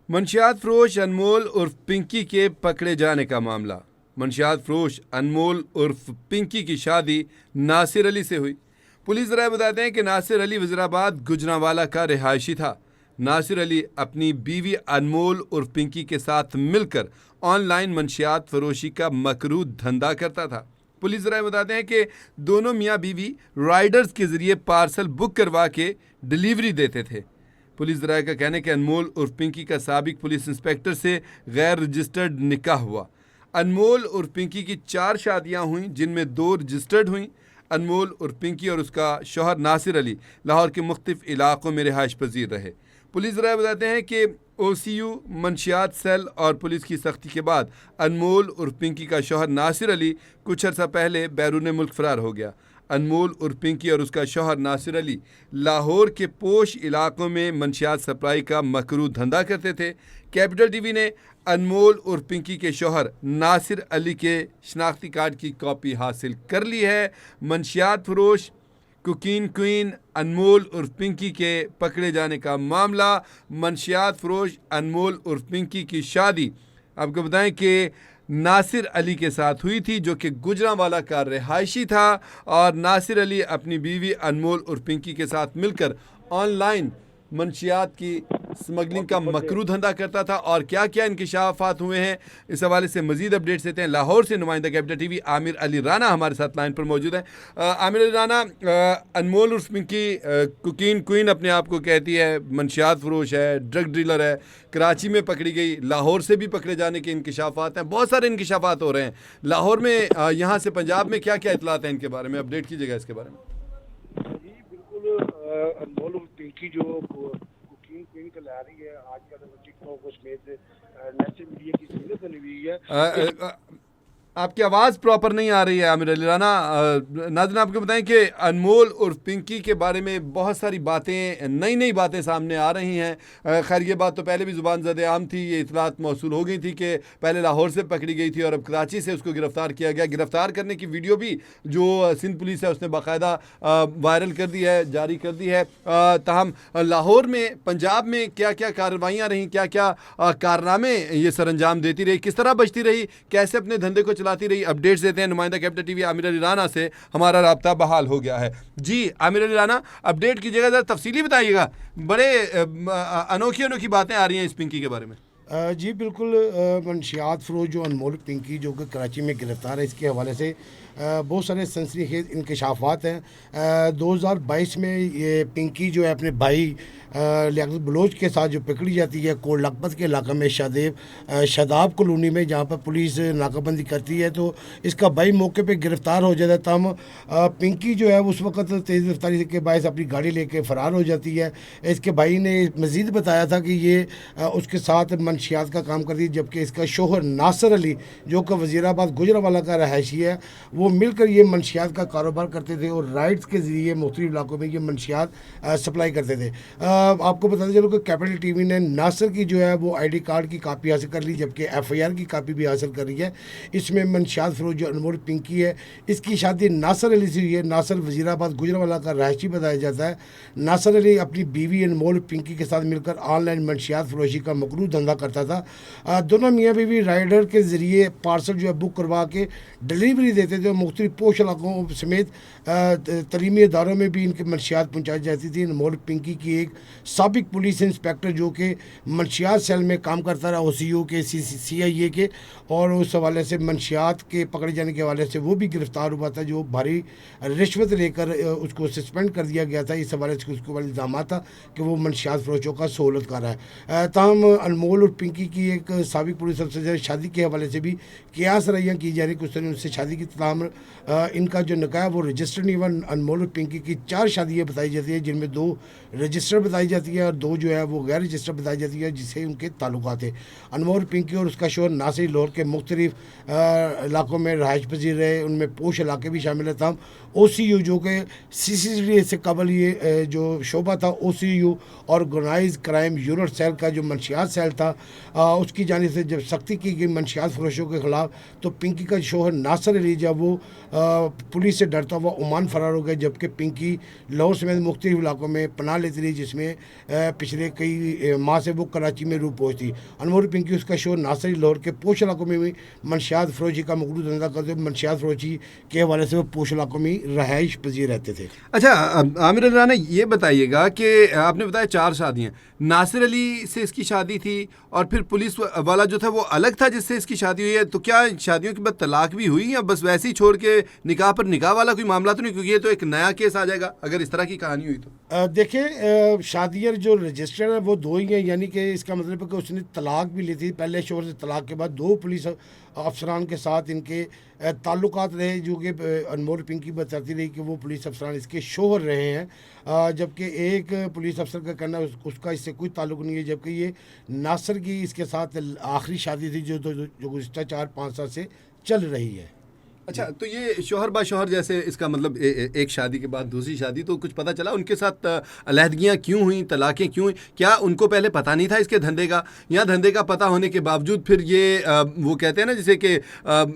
मंशियात फरोश अनमोल उर्फ पिंकी के पकड़े जाने का मामला। मंशियात फरोश अनमोल उर्फ पिंकी की शादी नासिर अली से हुई। पुलिस राय बताते हैं कि नासिर अली वज़ीराबाद गुजरांवाला का रिहायशी था। नासिर अली अपनी बीवी अनमोल उर्फ पिंकी के साथ मिलकर ऑनलाइन मंशियात फरोशी का मकरू धंधा करता था। पुलिस राय बताते हैं कि दोनों मियाँ बीवी राइडर्स के जरिए पार्सल बुक करवा के डिलीवरी देते थे। पुलिस राय का कहना है कि अनमोल उर्फ पिंकी का साबिक पुलिस इंस्पेक्टर से गैर रजिस्टर्ड निकाह हुआ। अनमोल उर्फ पिंकी की 4 शादियां हुईं, जिनमें 2 रजिस्टर्ड हुईं। अनमोल उर्फ पिंकी और उसका शौहर नासिर अली लाहौर के मुख्तलिफ इलाकों में रिहाइश पजीर रहे। पुलिस राय बताते हैं कि OCU मंशियात सेल और पुलिस की सख्ती के बाद अनमोल उर्फ पिंकी का शौहर नासिर अली कुछ अर्सा पहले बैरून मुल्क फरार हो गया। अनमोल उर्फ पिंकी और उसका शौहर नासिर अली लाहौर के पोश इलाकों में मंशियात सप्लाई का मकरू धंधा करते थे। कैपिटल टीवी ने अनमोल उर्फ पिंकी के शौहर नासिर अली के शनाख्ती कार्ड की कॉपी हासिल कर ली है। मंशियात फरोश कुकीन क्वीन अनमोल उर्फ पिंकी के पकड़े जाने का मामला। मंशियात फरोश अनमोल उर्फ पिंकी की शादी आपको बताएं कि नासिर अली के साथ हुई थी, जो कि गुजरांवाला का रिहायशी था। और नासिर अली अपनी बीवी अनमोल उर्फ पिंकी के साथ मिलकर ऑनलाइन मंशियात की स्मगलिंग का मकरू धंधा करता था। और क्या क्या इंकिशाफात हुए हैं, इस हवाले से मजीद अपडेट्स देते हैं। लाहौर से नुमाइंदा कैपिटल टीवी आमिर अली राना हमारे साथ लाइन पर मौजूद है। आमिर अली राना, अनमोल उर्फ पिंकी कुकीन क्वीन अपने आप को कहती है, मंशियात फरोश है, ड्रग डीलर है, कराची में पकड़ी गई, लाहौर से भी पकड़े जाने के इंकिशाफात हैं, बहुत सारे इंकिशाफात हो रहे हैं लाहौर में। यहाँ से पंजाब में क्या क्या इतलात हैं इनके बारे में, अपडेट कीजिएगा इसके बारे में। जी बिल्कुल। अनमोल और पिंकी जो कुकिंग क्वीन कहला रही है, आजकल टिकटॉक और समेत नेशनल मीडिया की सीरीज बनी हुई है। आपकी आवाज़ प्रॉपर नहीं आ रही है आमिर अली राना। नाज़रीन आपको बताएं कि अनमोल और पिंकी के बारे में बहुत सारी बातें, नई नई बातें सामने आ रही हैं। खैर ये बात तो पहले भी ज़ुबान ज़द आम थी, ये इतलात मौसूल हो गई थी कि पहले लाहौर से पकड़ी गई थी और अब कराची से उसको गिरफ़्तार किया गया। गिरफ़्तार करने की वीडियो भी जो सिंध पुलिस है उसने बाकायदा वायरल कर दी है, जारी कर दी है। ताहम लाहौर में, पंजाब में क्या क्या कार्रवाइयाँ रहीं, क्या क्या कारनामे ये सर अंजाम देती रही, किस तरह बचती रही, कैसे अपने धंधे को चलाती रही, अपडेट्स देते हैं नुमाइंदा कैपिटल टीवी आमिर अली राना से। हमारा राब्ता बहाल हो गया है। जी आमिर अली राना, अपडेट कीजिएगा, ज़रा तफसीली बताइएगा। बड़े अनोखी अनोखी बातें आ रही हैं इस पिंकी के बारे में। जी बिल्कुल। मंशियात फरोश जो अनमोल पिंकी जो कि कराची में गिरफ़्तार है, इसके हवाले से बहुत सारे सनसनीखेज़ इंकशाफात हैं। 2022 में ये पिंकी जो है अपने भाई लियाकत बलोच के साथ जो पकड़ी जाती है कोट लखपत के इलाके में शादाब कॉलोनी में, जहाँ पर पुलिस नाकाबंदी करती है, तो इसका भाई मौके पे गिरफ़्तार हो जाता है। तम पिंकी जो है उस वक्त तेज़ रफ्तारी के बायस अपनी गाड़ी लेके फ़रार हो जाती है। इसके भाई ने मज़ीद बताया था कि ये उसके साथ मंशियात का काम करती है, जबकि इसका शोहर नासिर अली जो कि वज़ीराबाद गुजरांवाला का रहायशी है, वो मिलकर ये मंशियात का कारोबार करते थे और राइड्स के ज़रिए मुख्तलिफ इलाकों में ये मंशियात सप्लाई करते थे। आपको बताते चलो कि कैपिटल टीवी ने नासिर की जो है वो ID कार्ड की कापी हासिल कर ली, जबकि FIR की कापी भी हासिल कर रही है। इसमें मंशियात फरोश जो अनमोल पिंकी है, इसकी शादी नासिर अली से हुई है। नासिर वज़ीराबाद गुजरांवाला का रहायशी बताया जाता है। नासिर अली अपनी बीवी अनमोल पिंकी के साथ मिलकर ऑनलाइन मंशियात फरोशी का मकरू धंधा करता था। दोनों मियाँ बीवी राइडर के ज़रिए पार्सल जो है बुक करवा के डिलीवरी देते थे। मुख्तलिफ पोश इलाकों समेत तलीमी इदारों में भी इनकी मंशियात पहुँचाई जाती थी। अनमोल पिंकी की एक साबिक पुलिस इंस्पेक्टर जो कि मंशियात सेल में काम करता रहा, OCU के CIA के, और उस हवाले से मंशियात के पकड़े जाने के हवाले से वो भी गिरफ़्तार हुआ था, जो भारी रिश्वत लेकर उसको सस्पेंड कर दिया गया था। इस हवाले से उसके ऊपर इल्ज़ाम था कि वो मंशियात फरोशों का सहूलत कर रहा है। ताहम अनमोल और पिंकी की एक साबिक पुलिस अफसर से शादी के हवाले से भी कियास रैयाँ की जा रही, कुछ तरह उनसे शादी की तमाम इनका जो निकाह वो रजिस्टर्ड नहीं हुआ। अनमोल और पिंकी की 4 शादियाँ बताई जाती है, जिनमें 2 रजिस्टर बताई जाती है और 2 जो है वो गैर रजिस्टर बताई जाती है, जिससे उनके ताल्लुकात थे। अनमोल पिंकी और उसका शोहर नासिर लाहौर के मुख्तलिफ इलाकों में रहायश पजीर रहे, उनमें पोश इलाके भी शामिल है। तमाम OCU जो कि CCTV से कबल ये जो शोबा था, OCU organize crime unit cell का जो मंशियात सेल था, उसकी जानिब से जब सख्ती की गई मंशियात फरोशों के ख़िलाफ़, तो पिंकी का शोहर नासिर अली जब वो पुलिस से डरता हुआ ओमान फ़रार हो गया, जबकि पिंकी लाहौर समेत मुख्तलिफ इलाकों में पनाह लेती रही, जिसमें पिछले कई माह से वो कराची में रूपोश थी। अनमोल पिंकी उसका शोहर नासिर अली लाहौर के पोश इलाकों में भी मंशियात फरोशी का मकबूल धंधा करते, मंशियात फरोशी के हवाले से वो पोश इलाकों में रहाइश पजीर रहते थे। अच्छा, आमिर अली राना, ये बताइएगा कि आपने बताया 4 शादियाँ, नासिर अली से इसकी शादी थी और फिर पुलिस वाला जो था वो अलग था जिससे इसकी शादी हुई है, तो क्या शादियों के बाद तलाक भी हुई या बस वैसे ही छोड़ के निकाह पर निकाह वाला कोई मामला तो नहीं, क्योंकि ये तो एक नया केस आ जाएगा अगर इस तरह की कहानी हुई तो। देखिए, शादियाँ जो रजिस्टर्ड है वो 2 ही हैं, यानी कि इसका मतलब है कि उसने तलाक भी ली थी, पहले शोहर से तलाक के बाद 2 पुलिस अफसरान के साथ इनके ताल्लुकात रहे, जो कि अनमोल पिंकी बताती रही कि वो पुलिस अफसरान इसके शोहर रहे हैं, जबकि एक पुलिस अफसर का कहना है उसका इससे कोई ताल्लुक नहीं है, जबकि ये नासिर की इसके साथ आखिरी शादी थी जो गुज़िश्ता 4-5 साल से चल रही है। अच्छा, तो ये शौहर बा शौहर जैसे इसका मतलब एक शादी के बाद दूसरी शादी, तो कुछ पता चला उनके साथ अलहदगियाँ क्यों हुई, तलाक़ें क्यों हुई? क्या उनको पहले पता नहीं था इसके धंधे का, या धंधे का पता होने के बावजूद फिर ये वो कहते हैं ना जैसे कि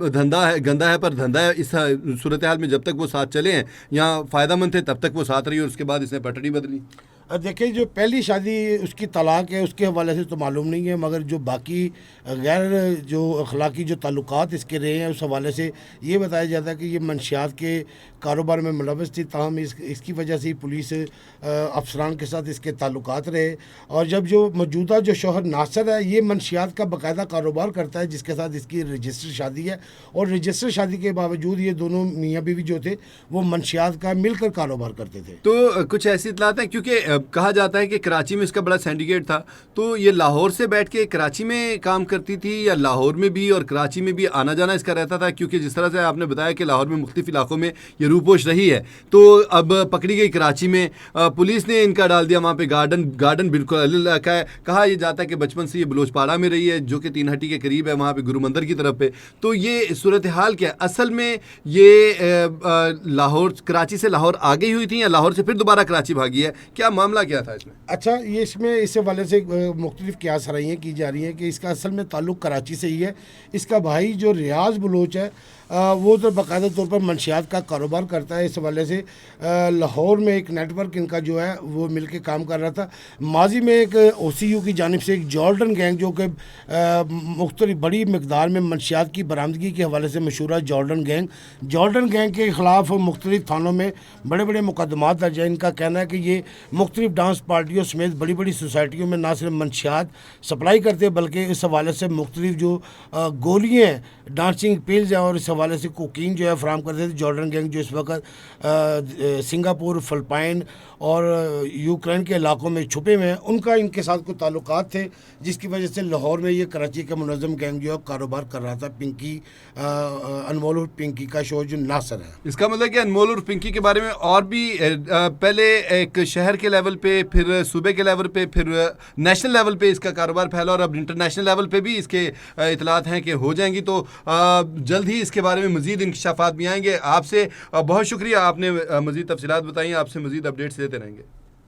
धंधा है गंदा है पर धंधा है, इस सूरत हाल में जब तक वो साथ चले हैं या फ़ायदेमंद थे तब तक वो साथ रही और उसके बाद इसने पटड़ी बदली? देखिए, जो पहली शादी उसकी तलाक है उसके हवाले से तो मालूम नहीं है, मगर जो बाकी गैर जो अखलाकी जो ताल्लुकात इसके रहे हैं उस हवाले से ये बताया जाता है कि ये मंशियात के कारोबार में मुलव्वस थी, ताहम इसकी वजह से ही पुलिस अफसरान के साथ इसके ताल्लुकात रहे। और जब जो मौजूदा जो शौहर नासिर है ये मंशियात का बाकायदा कारोबार करता है, जिसके साथ इसकी रजिस्टर शादी है, और रजिस्टर शादी के बावजूद ये दोनों मियाँ बीवी जो थे वो मंशियात का मिलकर कारोबार करते थे। तो कुछ ऐसी इतलात हैं, क्योंकि कहा जाता है कि कराची में इसका बड़ा सिंडिकेट था, तो ये लाहौर से बैठ के कराची में काम करती थी या लाहौर में भी और कराची में भी आना जाना इसका रहता था? क्योंकि जिस तरह से आपने बताया कि लाहौर में मुख्तलिफ इलाकों में ये रूपोश रही है, तो अब पकड़ी गई कराची में, पुलिस ने इनका डाल दिया वहाँ पे गार्डन बिल्कुल अलग इलाका है। कहा यह जाता है कि बचपन से ये बलोचपाड़ा में रही है जो कि 3 हट्टी के करीब है, वहाँ पे गुरु मंदिर की तरफ पे। तो ये सूरत हाल क्या है असल में? ये लाहौर कराची से लाहौर आ गई हुई थी या लाहौर से फिर दोबारा कराची भागी है? क्या मामला क्या था इसमें? अच्छा, ये इसमें इस हवाले से मुख्तलिफ क़ियास सराहियाँ की जा रही हैं कि इसका असल में ताल्लुक़ कराची से ही है। इसका भाई जो रियाज बलोच है वो तो बाकायदा तौर पर मंशियात का कारोबार करता है। इस हवाले से लाहौर में एक नेटवर्क इनका जो है वो मिल के काम कर रहा था। माजी में एक OCU की जानिब से एक जॉर्डन गैंग जो कि मुख्तलिफ बड़ी मकदार में मंशियात की बरामदगी के हवाले से मशहूर है जॉर्डन गैंग के ख़िलाफ़ मुख्तलिफ थानों में बड़े बड़े मुकदमात दर्ज हैं। इनका कहना है कि ये मुख्तलिफ डांस पार्टियों समेत बड़ी बड़ी सोसाइटियों में ना सिर्फ मंशियात सप्लाई करते हैं बल्कि इस हवाले से मुख्तलिफ जो गोलियाँ डांसिंग पिल्स हैं और इस हवाले से कोकीन जो है फराम करते थे। जॉर्डन गैंग जो इस वक्त सिंगापुर, फ़िलिपाइन और यूक्रेन के इलाकों में छुपे हुए हैं, उनका इनके साथ कोई ताल्लुकात थे, जिसकी वजह से लाहौर में ये कराची का मुनज़्ज़म गैंग जो है कारोबार कर रहा था। पिंकी अनमोल और पिंकी का शो जो नासिर है। इसका मतलब कि अनमोल और पिंकी के बारे में और भी पहले एक शहर के लेवल पे, फिर सूबे के लेवल पे, फिर नेशनल लेवल पे इसका कारोबार फैला और अब इंटरनेशनल लेवल पे भी इसके इतलात हैं कि हो जाएंगी। तो जल्द ही इसके बारे में मज़ीद इंकशाफात भी आएंगे। आपसे बहुत शुक्रिया, आपने मज़ीद तफसीलात बताई, आपसे मज़ीद अपडेट्स देते रहेंगे।